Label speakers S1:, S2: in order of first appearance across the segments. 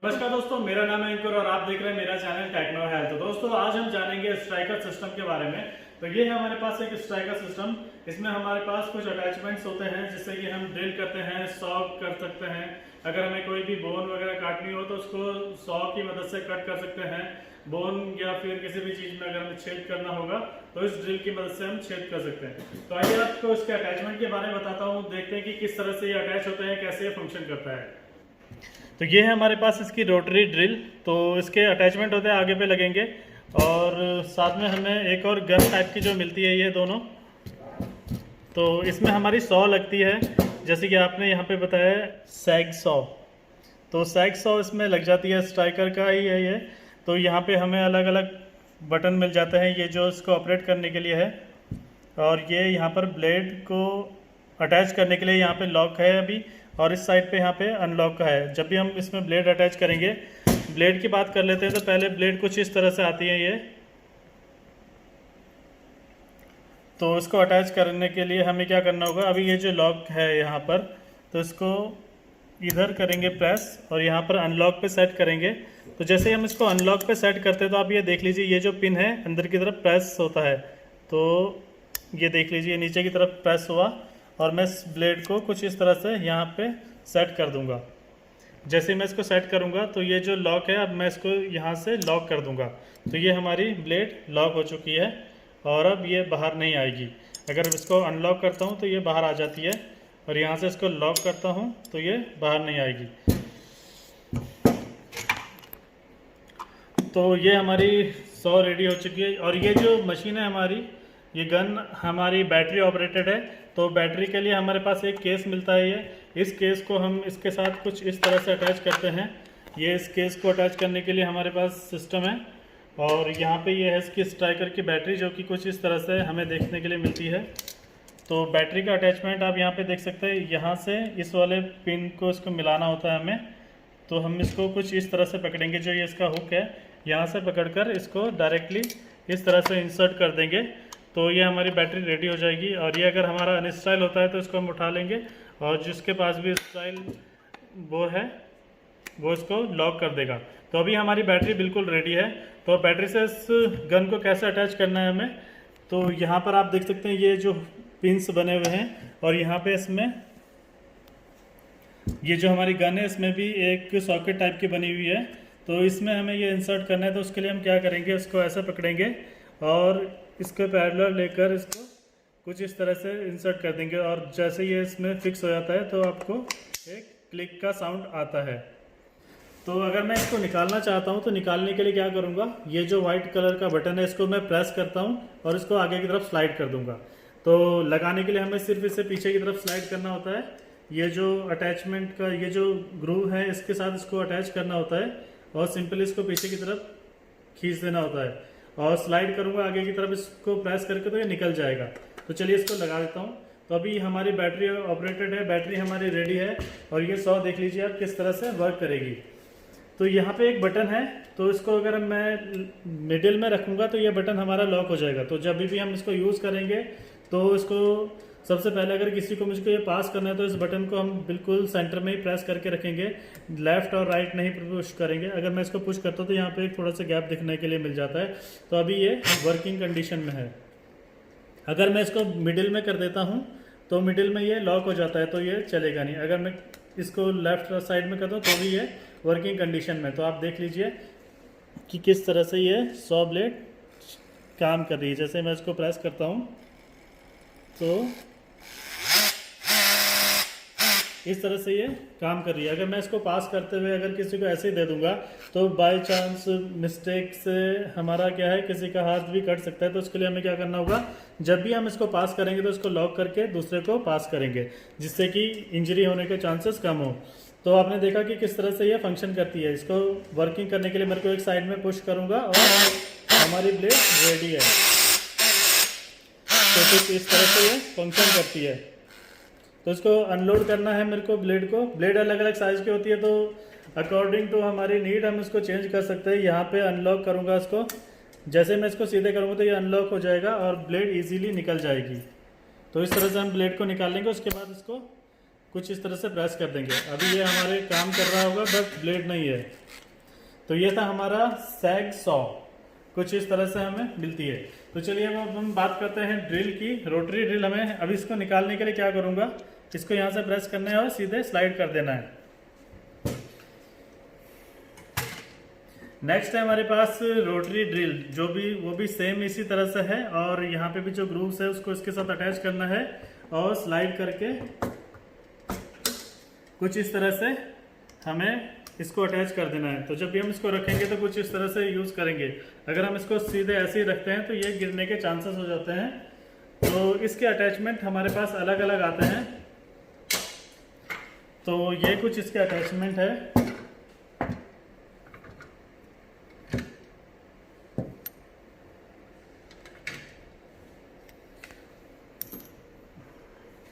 S1: नमस्कार दोस्तों, मेरा नाम है अंकुर और आप देख रहे हैं मेरा चैनल टेक्नो हेल्थ। तो दोस्तों आज हम जानेंगे स्ट्राइकर सिस्टम के बारे में। तो ये है हमारे पास एक स्ट्राइकर सिस्टम। इसमें हमारे पास कुछ अटैचमेंट्स होते हैं जिससे कि हम ड्रिल करते हैं, सॉ कर सकते हैं। अगर हमें कोई भी बोन वगैरह काटनी हो तो उसको सॉ की मदद से कट कर सकते हैं। बोन या फिर किसी भी चीज़ में अगर हमें छेद करना होगा तो इस ड्रिल की मदद से हम छेद कर सकते हैं। तो आइए आपको इसके अटैचमेंट के बारे में बताता हूँ। देखते हैं कि किस तरह से ये अटैच होते हैं, कैसे ये फंक्शन करता है। तो ये है हमारे पास इसकी रोटरी ड्रिल। तो इसके अटैचमेंट होते हैं आगे पे लगेंगे और साथ में हमें एक और गन टाइप की जो मिलती है ये दोनों। तो इसमें हमारी सॉ लगती है, जैसे कि आपने यहाँ पे बताया सैग सॉ। तो सैग सॉ इसमें लग जाती है, स्ट्राइकर का ही है ये। तो यहाँ पे हमें अलग अलग बटन मिल जाते हैं, ये जो इसको ऑपरेट करने के लिए है। और ये यहाँ पर ब्लेड को अटैच करने के लिए यहाँ पे लॉक है अभी, और इस साइड पे यहाँ पे अनलॉक का है। जब भी हम इसमें ब्लेड अटैच करेंगे, ब्लेड की बात कर लेते हैं तो पहले ब्लेड कुछ इस तरह से आती है ये। तो इसको अटैच करने के लिए हमें क्या करना होगा, अभी ये जो लॉक है यहाँ पर, तो इसको इधर करेंगे प्रेस और यहाँ पर अनलॉक पे सेट करेंगे। तो जैसे ही हम इसको अनलॉक पे सेट करते हैं तो आप ये देख लीजिए, ये जो पिन है अंदर की तरफ प्रेस होता है। तो ये देख लीजिए नीचे की तरफ प्रेस हुआ और मैं इस ब्लेड को कुछ इस तरह से यहाँ पे सेट कर दूंगा। जैसे मैं इसको सेट करूँगा तो ये जो लॉक है, अब मैं इसको यहाँ से लॉक कर दूंगा। तो ये हमारी ब्लेड लॉक हो चुकी है और अब ये बाहर नहीं आएगी। अगर इसको अनलॉक करता हूँ तो ये बाहर आ जाती है, और यहाँ से इसको लॉक करता हूँ तो ये बाहर नहीं आएगी। तो ये हमारी सॉ रेडी हो चुकी है। और ये जो मशीन है हमारी, ये गन हमारी बैटरी ऑपरेटेड है। तो बैटरी के लिए हमारे पास एक केस मिलता है ये। इस केस को हम इसके साथ कुछ इस तरह से अटैच करते हैं। ये इस केस को अटैच करने के लिए हमारे पास सिस्टम है। और यहाँ पे ये है इसकी स्ट्राइकर की बैटरी, जो कि कुछ इस तरह से हमें देखने के लिए मिलती है। तो बैटरी का अटैचमेंट आप यहाँ पे देख सकते हैं। यहाँ से इस वाले पिन को इसको मिलाना होता है हमें। तो हम इसको कुछ इस तरह से पकड़ेंगे, जो ये इसका हुक है, यहाँ से पकड़कर इसको डायरेक्टली इस तरह से इंसर्ट कर देंगे। तो ये हमारी बैटरी रेडी हो जाएगी। और ये अगर हमारा अनस्टाइल होता है तो इसको हम उठा लेंगे, और जिसके पास भी स्टाइल वो है वो इसको लॉक कर देगा। तो अभी हमारी बैटरी बिल्कुल रेडी है। तो बैटरी से इस गन को कैसे अटैच करना है हमें, तो यहाँ पर आप देख सकते हैं ये जो पिंस बने हुए हैं, और यहाँ पे इसमें ये जो हमारी गन है इसमें भी एक सॉकेट टाइप की बनी हुई है। तो इसमें हमें ये इंसर्ट करना है। तो उसके लिए हम क्या करेंगे, इसको ऐसा पकड़ेंगे और इसके पैरेलल लेकर इसको कुछ इस तरह से इंसर्ट कर देंगे। और जैसे ये इसमें फिक्स हो जाता है तो आपको एक क्लिक का साउंड आता है। तो अगर मैं इसको निकालना चाहता हूँ तो निकालने के लिए क्या करूँगा, ये जो वाइट कलर का बटन है इसको मैं प्रेस करता हूँ और इसको आगे की तरफ स्लाइड कर दूँगा। तो लगाने के लिए हमें सिर्फ इसे पीछे की तरफ स्लाइड करना होता है। ये जो अटैचमेंट का ये जो ग्रूव है इसके साथ इसको अटैच करना होता है, और सिंपली इसको पीछे की तरफ खींच देना होता है। और स्लाइड करूँगा आगे की तरफ, इसको प्रेस करके तो ये निकल जाएगा। तो चलिए इसको लगा देता हूँ। तो अभी हमारी बैटरी ऑपरेटेड है, बैटरी हमारी रेडी है। और ये सॉ देख लीजिए आप किस तरह से वर्क करेगी। तो यहाँ पे एक बटन है, तो इसको अगर मैं मिडिल में रखूँगा तो ये बटन हमारा लॉक हो जाएगा। तो जब भी हम इसको यूज़ करेंगे तो इसको सबसे पहले अगर किसी को मुझको ये पास करना है तो इस बटन को हम बिल्कुल सेंटर में ही प्रेस करके रखेंगे, लेफ्ट और राइट नहीं पुश करेंगे। अगर मैं इसको पुश करता हूँ तो यहाँ पे थोड़ा सा गैप दिखने के लिए मिल जाता है। तो अभी ये वर्किंग कंडीशन में है। अगर मैं इसको मिडिल में कर देता हूँ तो मिडिल में ये लॉक हो जाता है, तो ये चलेगा नहीं। अगर मैं इसको लेफ्ट साइड में कर दूँ तो भी ये वर्किंग कंडीशन में। तो आप देख लीजिए कि किस तरह से ये सॉ ब्लेड काम कर रही है। जैसे मैं इसको प्रेस करता हूँ तो इस तरह से ये काम कर रही है। अगर मैं इसको पास करते हुए अगर किसी को ऐसे ही दे दूंगा तो बाय चांस मिस्टेक से हमारा क्या है, किसी का हाथ भी कट सकता है। तो उसके लिए हमें क्या करना होगा, जब भी हम इसको पास करेंगे तो इसको लॉक करके दूसरे को पास करेंगे, जिससे कि इंजरी होने के चांसेस कम हो। तो आपने देखा कि किस तरह से ये फंक्शन करती है। इसको वर्किंग करने के लिए मेरे को एक साइड में पुश करूँगा और हमारी ब्लेड रेडी है। तो कुछ इस तरह से ये फंक्शन करती है। तो इसको अनलोड करना है मेरे को ब्लेड को। ब्लेड अलग अलग साइज़ की होती है, तो अकॉर्डिंग टू हमारी नीड हम इसको चेंज कर सकते हैं। यहाँ पे अनलॉक करूँगा इसको, जैसे मैं इसको सीधे करूँगा तो ये अनलॉक हो जाएगा और ब्लेड इजीली निकल जाएगी। तो इस तरह से हम ब्लेड को निकाल लेंगे। उसके बाद इसको कुछ इस तरह से प्रेस कर देंगे। अभी ये हमारे काम कर रहा होगा, बट ब्लेड नहीं है। तो ये था हमारा सैग सॉ, कुछ इस तरह से हमें मिलती है। तो चलिए अब हम बात करते हैं ड्रिल की। रोटरी ड्रिल हमें अभी इसको निकालने के लिए क्या करूंगा, इसको यहाँ से प्रेस करना है और सीधे स्लाइड कर देना है। नेक्स्ट है हमारे पास रोटरी ड्रिल, जो भी वो भी सेम इसी तरह से है, और यहाँ पे भी जो ग्रूव्स है उसको इसके साथ अटैच करना है और स्लाइड करके कुछ इस तरह से हमें इसको अटैच कर देना है। तो जब भी हम इसको रखेंगे तो कुछ इस तरह से यूज करेंगे। अगर हम इसको सीधे ऐसे ही रखते हैं तो ये गिरने के चांसेस हो जाते हैं। तो इसके अटैचमेंट हमारे पास अलग अलग आते हैं। तो ये कुछ इसके अटैचमेंट है।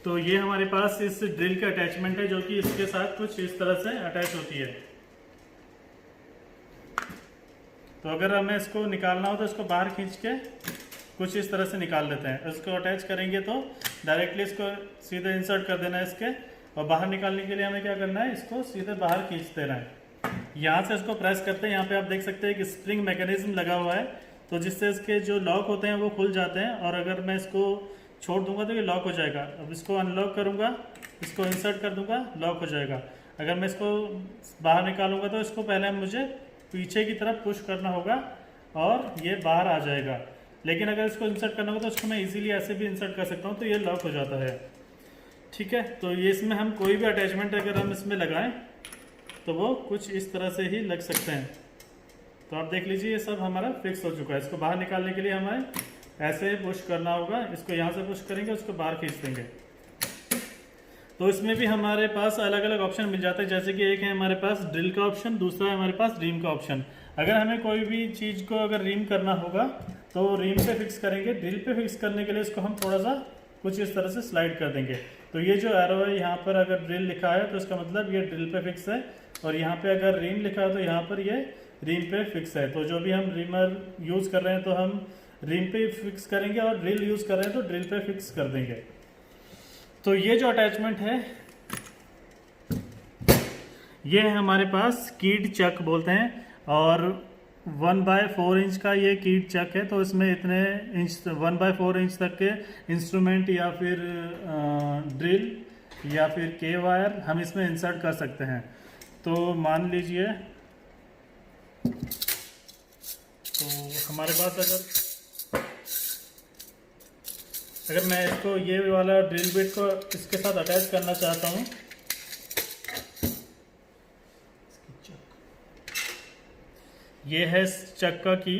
S1: तो ये हमारे पास इस ड्रिल का अटैचमेंट है, जो कि इसके साथ कुछ इस तरह से अटैच होती है। तो अगर हमें इसको निकालना हो तो इसको बाहर खींच के कुछ इस तरह से निकाल लेते हैं। इसको अटैच करेंगे तो डायरेक्टली इसको सीधे इंसर्ट कर देना है इसके, और बाहर निकालने के लिए हमें क्या करना है, इसको सीधे बाहर खींच देना है। यहाँ से इसको प्रेस करते हैं, यहाँ पे आप देख सकते हैं कि स्प्रिंग मैकेनिज्म लगा हुआ है, तो जिससे इसके जो लॉक होते हैं वो खुल जाते हैं। और अगर मैं इसको छोड़ दूंगा तो ये लॉक हो जाएगा। अब इसको अनलॉक करूंगा, इसको इंसर्ट कर दूंगा, लॉक हो जाएगा। अगर मैं इसको बाहर निकालूंगा तो इसको पहले मुझे पीछे की तरफ पुश करना होगा और ये बाहर आ जाएगा। लेकिन अगर इसको इंसर्ट करना होगा तो इसको मैं इजीली ऐसे भी इंसर्ट कर सकता हूँ, तो ये लॉक हो जाता है। ठीक है, तो ये इसमें हम कोई भी अटैचमेंट अगर हम इसमें लगाएं तो वो कुछ इस तरह से ही लग सकते हैं। तो आप देख लीजिए ये सब हमारा फिक्स हो चुका है। इसको बाहर निकालने के लिए हमें ऐसे पुश करना होगा, इसको यहाँ से पुश करेंगे, उसको बाहर खींच देंगे। तो इसमें भी हमारे पास अलग अलग ऑप्शन मिल जाते हैं, जैसे कि एक है हमारे पास ड्रिल का ऑप्शन, दूसरा है हमारे पास रिम का ऑप्शन। अगर हमें कोई भी चीज़ को अगर रिम करना होगा तो रिम पे फिक्स करेंगे। ड्रिल पे फिक्स करने के लिए इसको हम थोड़ा सा कुछ इस तरह से स्लाइड कर देंगे। तो ये जो एरो है यहाँ पर अगर ड्रिल लिखा है तो इसका मतलब ये ड्रिल पे फिक्स है, और यहाँ पे अगर रिम लिखा है तो यहाँ पर ये रिम पे फिक्स है। तो जो भी हम रिमर यूज़ कर रहे हैं तो हम रिम पे फिक्स करेंगे, और ड्रिल यूज़ कर रहे हैं तो ड्रिल पे फिक्स कर देंगे। तो ये जो अटैचमेंट है ये है हमारे पास कीड चक बोलते हैं, और 1/4 इंच का ये कीड चक है। तो इसमें इतने इंच 1/4 इंच तक के इंस्ट्रूमेंट या फिर ड्रिल या फिर के वायर हम इसमें इंसर्ट कर सकते हैं। तो मान लीजिए, तो हमारे पास अगर मैं इसको ये वाला ड्रिल बिट को इसके साथ अटैच करना चाहता हूँ, ये है चक का की।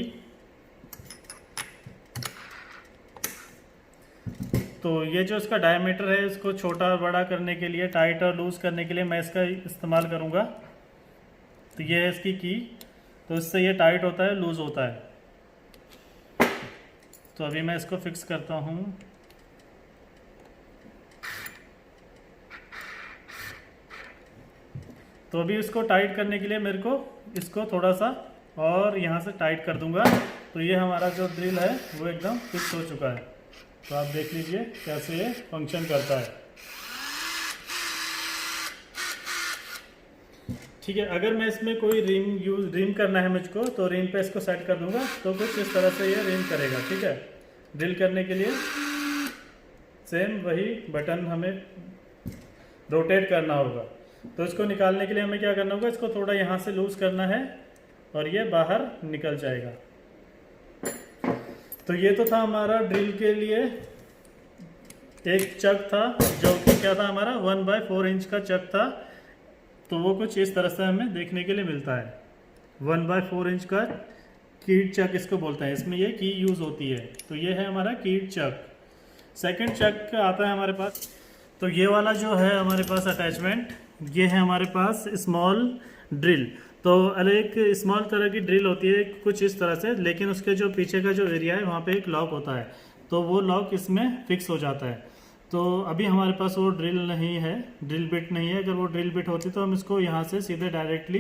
S1: तो ये जो इसका डायमीटर है इसको छोटा बड़ा करने के लिए, टाइट और लूज करने के लिए मैं इसका इस्तेमाल करूँगा। तो ये है इसकी की, तो इससे ये टाइट होता है, लूज होता है। तो अभी मैं इसको फिक्स करता हूँ। तो अभी इसको टाइट करने के लिए मेरे को इसको थोड़ा सा और यहाँ से टाइट कर दूंगा। तो ये हमारा जो ड्रिल है वो एकदम फिक्स हो चुका है। तो आप देख लीजिए कैसे ये फंक्शन करता है। ठीक है, अगर मैं इसमें कोई रिम करना है मुझको, तो रिम पे इसको सेट कर दूंगा, तो कुछ इस तरह से ये रिम करेगा। ठीक है, ड्रिल करने के लिए सेम वही बटन हमें रोटेट करना होगा। तो इसको निकालने के लिए हमें क्या करना होगा, इसको थोड़ा यहाँ से लूज करना है और ये बाहर निकल जाएगा। तो ये तो था हमारा ड्रिल के लिए एक चक था, जो कि क्या था हमारा 1/4 इंच का चक था। तो वो कुछ इस तरह से हमें देखने के लिए मिलता है। 1/4 इंच का कीड चक इसको बोलते हैं, इसमें ये की यूज़ होती है। तो ये है हमारा कीड चक। सेकंड चक आता है हमारे पास। तो ये वाला जो है हमारे पास अटैचमेंट, ये है हमारे पास स्मॉल ड्रिल। तो एक स्मॉल तरह की ड्रिल होती है कुछ इस तरह से, लेकिन उसके जो पीछे का जो एरिया है वहाँ पे एक लॉक होता है, तो वो लॉक इसमें फिक्स हो जाता है। तो अभी हमारे पास वो ड्रिल नहीं है, ड्रिल बिट नहीं है। अगर वो ड्रिल बिट होती तो हम इसको यहाँ से सीधे डायरेक्टली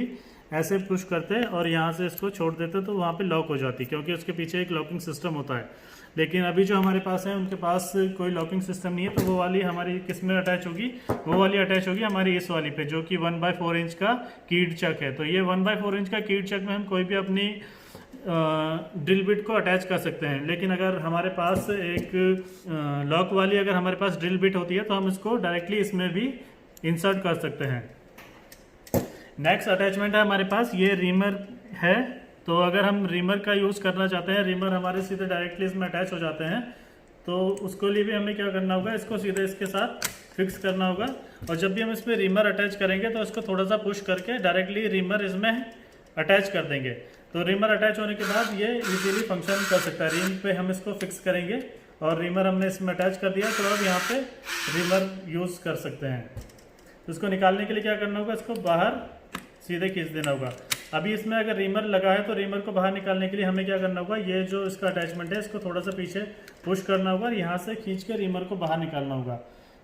S1: ऐसे पुश करते और यहाँ से इसको छोड़ देते तो वहाँ पे लॉक हो जाती, क्योंकि उसके पीछे एक लॉकिंग सिस्टम होता है। लेकिन अभी जो हमारे पास है उनके पास कोई लॉकिंग सिस्टम नहीं है, तो वो वाली हमारी किस में अटैच होगी, वो वाली अटैच होगी हमारी इस वाली पे, जो कि 1/4 इंच का कीड चक है। तो ये 1/4 इंच का कीड चक में हम कोई भी अपनी ड्रिल बिट को अटैच कर सकते हैं। लेकिन अगर हमारे पास एक लॉक वाली अगर हमारे पास ड्रिल बिट होती है तो हम इसको डायरेक्टली इसमें भी इंसर्ट कर सकते हैं। नेक्स्ट अटैचमेंट है हमारे पास ये रीमर है। तो अगर हम रीमर का यूज़ करना चाहते हैं, रीमर हमारे सीधे डायरेक्टली इसमें अटैच हो जाते हैं, तो उसको लिए भी हमें क्या करना होगा, इसको सीधे इसके साथ फिक्स करना होगा। और जब भी हम इसमें रीमर अटैच करेंगे तो इसको थोड़ा सा पुश करके डायरेक्टली रीमर इसमें अटैच कर देंगे। तो रीमर अटैच होने के बाद ये इजीली फंक्शन कर सकता है। रिम पे हम इसको फिक्स करेंगे और रीमर हमने इसमें अटैच कर दिया, तो अब यहाँ पे रीमर यूज़ कर सकते हैं। तो इसको निकालने के लिए क्या करना होगा, इसको बाहर सीधे खींच देना होगा। अभी इसमें अगर रीमर लगा है तो रीमर को बाहर निकालने के लिए हमें क्या करना होगा, ये जो इसका अटैचमेंट है इसको थोड़ा सा पीछे पुश करना होगा और यहाँ से खींच के रीमर को बाहर निकालना होगा।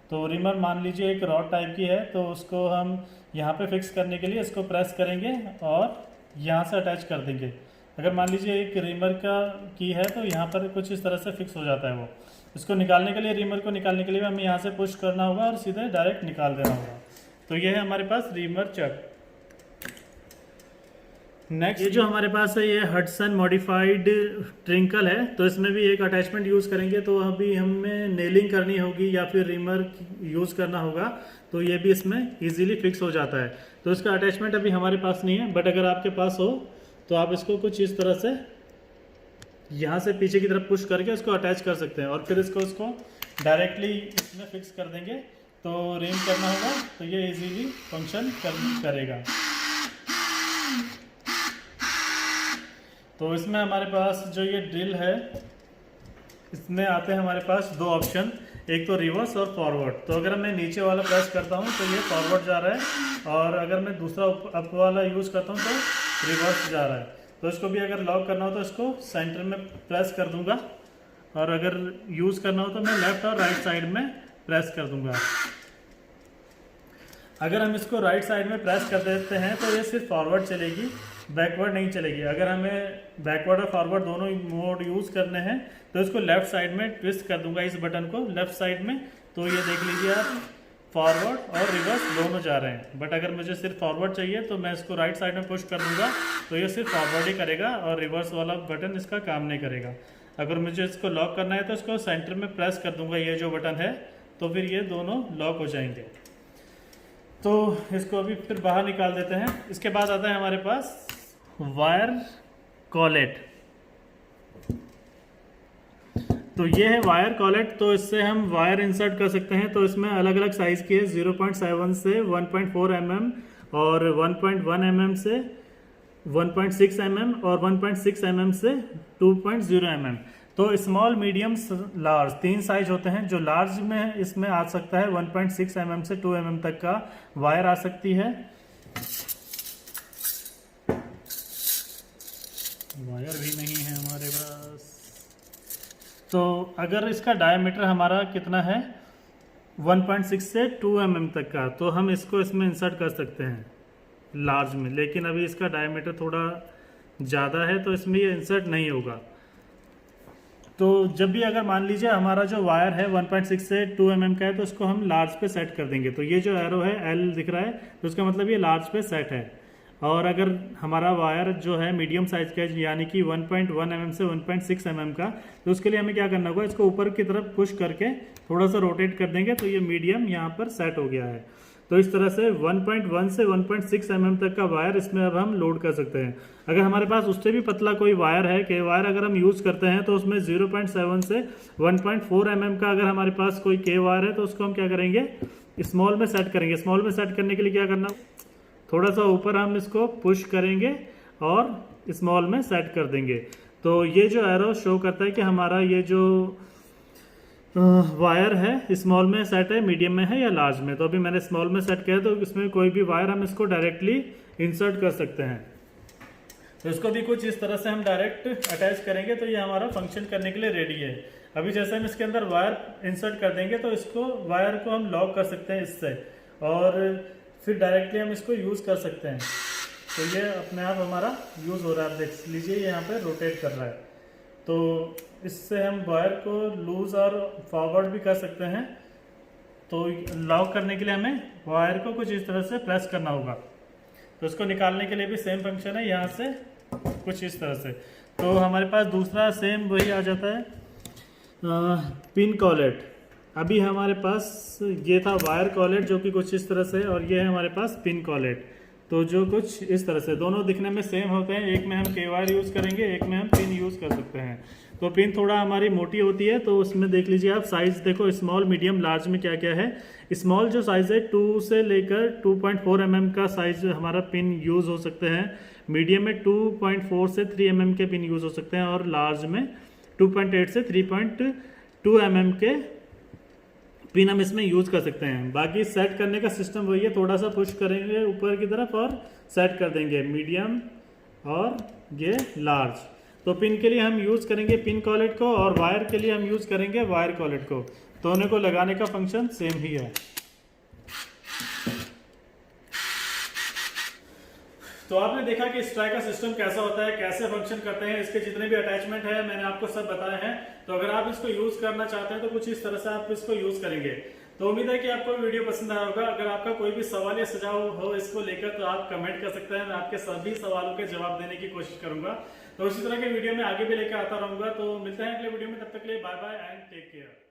S1: तो रीमर मान लीजिए एक रॉड टाइप की है, तो उसको हम यहाँ पे फिक्स करने के लिए इसको प्रेस करेंगे और यहाँ से अटैच कर देंगे। अगर मान लीजिए एक रीमर का की है तो यहाँ पर कुछ इस तरह से फिक्स हो जाता है वो। इसको निकालने के लिए, रीमर को निकालने के लिए हमें यहाँ से पुश करना होगा और सीधे डायरेक्ट निकाल देना होगा। तो ये है हमारे पास रीमर चक। नेक्स्ट ये जो हमारे पास है ये हडसन मॉडिफाइड ट्रिंकल है, तो इसमें भी एक अटैचमेंट यूज़ करेंगे। तो अभी हमें नेलिंग करनी होगी या फिर रीमर यूज़ करना होगा, तो ये भी इसमें इजीली फिक्स हो जाता है। तो इसका अटैचमेंट अभी हमारे पास नहीं है, बट अगर आपके पास हो तो आप इसको कुछ इस तरह से यहाँ से पीछे की तरफ पुश करके इसको अटैच कर सकते हैं और फिर इसको डायरेक्टली इसमें फिक्स कर देंगे। तो रिम करना होगा तो ये इजीली फंक्शन करेगा। तो इसमें हमारे पास जो ये ड्रिल है इसमें आते हैं हमारे पास दो ऑप्शन, एक तो रिवर्स और फॉरवर्ड। तो अगर मैं नीचे वाला प्रेस करता हूँ तो ये फॉरवर्ड जा रहा है, और अगर मैं दूसरा अप वाला यूज़ करता हूँ तो रिवर्स जा रहा है। तो इसको भी अगर लॉक करना हो तो इसको सेंटर में प्रेस कर दूंगा, और अगर यूज़ करना हो तो मैं लेफ्ट और राइट साइड में प्रेस कर दूंगा। अगर हम इसको राइट साइड में प्रेस कर देते हैं तो ये सिर्फ फॉरवर्ड चलेगी, बैकवर्ड नहीं चलेगी। अगर हमें बैकवर्ड और फॉरवर्ड दोनों मोड यूज़ करने हैं तो इसको लेफ्ट साइड में ट्विस्ट कर दूंगा, इस बटन को लेफ्ट साइड में। तो ये देख लीजिए आप, फॉरवर्ड और रिवर्स दोनों जा रहे हैं। बट अगर मुझे सिर्फ फॉरवर्ड चाहिए तो मैं इसको राइट साइड में पुश कर दूंगा, तो ये सिर्फ फॉरवर्ड ही करेगा और रिवर्स वाला बटन इसका काम नहीं करेगा। अगर मुझे इसको लॉक करना है तो इसको सेंटर में प्रेस कर दूंगा, ये जो बटन है, तो फिर ये दोनों लॉक हो जाएंगे। तो इसको अभी फिर बाहर निकाल देते हैं। इसके बाद आता है हमारे पास वायर कॉलेट। तो ये है वायर कॉलेट। तो इससे हम वायर इंसर्ट कर सकते हैं। तो इसमें अलग अलग साइज़ की है, 0.7 से 1.4 mm और 1.1 mm से 1.6 mm और 1.6 mm से 2.0 mm। तो स्मॉल, मीडियम, लार्ज, तीन साइज होते हैं। जो लार्ज में इसमें आ सकता है 1.6 mm से 2 mm तक का वायर आ सकती है। वायर भी नहीं है हमारे पास। तो अगर इसका डायमीटर हमारा कितना है 1.6 से 2 mm तक का, तो हम इसको इसमें इंसर्ट कर सकते हैं लार्ज में। लेकिन अभी इसका डायमीटर थोड़ा ज़्यादा है तो इसमें ये इंसर्ट नहीं होगा। तो जब भी अगर मान लीजिए हमारा जो वायर है 1.6 से 2 mm का है तो इसको हम लार्ज पे सेट कर देंगे। तो ये जो एरो है L दिख रहा है तो इसका मतलब ये लार्ज पे सेट है। और अगर हमारा वायर जो है मीडियम साइज का है, यानी कि 1.1 mm से 1.6 mm का, तो उसके लिए हमें क्या करना होगा, इसको ऊपर की तरफ पुश करके थोड़ा सा रोटेट कर देंगे तो ये मीडियम यहाँ पर सेट हो गया है। तो इस तरह से 1.1 से 1.6 mm तक का वायर इसमें अब हम लोड कर सकते हैं। अगर हमारे पास उससे भी पतला कोई वायर है, के वायर अगर हम यूज़ करते हैं तो उसमें 0.7 से 1.4 mm का अगर हमारे पास कोई के वायर है तो उसको हम क्या करेंगे, स्मॉल में सेट करेंगे। स्मॉल में सेट करने के लिए क्या करना, थोड़ा सा ऊपर हम इसको पुश करेंगे और स्मॉल में सेट कर देंगे। तो ये जो एरो शो करता है कि हमारा ये जो वायर है स्मॉल में सेट है, मीडियम में है या लार्ज में। तो अभी मैंने स्मॉल में सेट किया है, तो इसमें कोई भी वायर हम इसको डायरेक्टली इंसर्ट कर सकते हैं। तो इसको भी कुछ इस तरह से हम डायरेक्ट अटैच करेंगे तो ये हमारा फंक्शन करने के लिए रेडी है। अभी जैसे हम इसके अंदर वायर इंसर्ट कर देंगे तो इसको वायर को हम लॉक कर सकते हैं इससे, और फिर डायरेक्टली हम इसको यूज़ कर सकते हैं। तो ये अपने आप हमारा यूज़ हो रहा है। आप देख लीजिए यहाँ पे रोटेट कर रहा है। तो इससे हम वायर को लूज़ और फॉरवर्ड भी कर सकते हैं। तो लॉक करने के लिए हमें वायर को कुछ इस तरह से प्रेस करना होगा। तो इसको निकालने के लिए भी सेम फंक्शन है, यहाँ से कुछ इस तरह से। तो हमारे पास दूसरा सेम वही आ जाता है, पिन कॉलेट। अभी हमारे पास ये था वायर कॉलेट जो कि कुछ इस तरह से, और ये है हमारे पास पिन कॉलेट। तो जो कुछ इस तरह से, दोनों दिखने में सेम होते हैं। एक में हम के वायर यूज़ करेंगे, एक में हम पिन यूज़ कर सकते हैं। तो पिन थोड़ा हमारी मोटी होती है, तो उसमें देख लीजिए आप साइज़ देखो, स्मॉल मीडियम लार्ज में क्या क्या है। स्मॉल जो साइज़ है 2 से लेकर 2.4 mm का साइज़ हमारा पिन यूज़ हो सकते हैं। मीडियम में 2.4 से 3 mm के पिन यूज़ हो सकते हैं, और लार्ज में 2.8 से 3.2 mm के पिन हम इसमें यूज कर सकते हैं। बाकी सेट करने का सिस्टम वही है, थोड़ा सा पुश करेंगे ऊपर की तरफ और सेट कर देंगे, मीडियम और ये लार्ज। तो पिन के लिए हम यूज करेंगे पिन कॉलेट को, और वायर के लिए हम यूज करेंगे वायर कॉलेट को। दोनों को लगाने का फंक्शन सेम ही है। तो आपने देखा कि स्ट्राइक का सिस्टम कैसा होता है, कैसे फंक्शन करते हैं, इसके जितने भी अटैचमेंट है मैंने आपको सब बताए हैं। तो अगर आप इसको यूज करना चाहते हैं तो कुछ इस तरह से आप इसको यूज करेंगे। तो उम्मीद है कि आपको वीडियो पसंद आया होगा। अगर आपका कोई भी सवाल या सुझाव हो इसको लेकर तो आप कमेंट कर सकते हैं, मैं आपके सभी सवालों के जवाब देने की कोशिश करूंगा। तो इसी तरह के वीडियो में आगे भी लेकर आता रहूंगा। तो मिलते हैं अगले वीडियो में, तब तक के लिए bye bye and take care.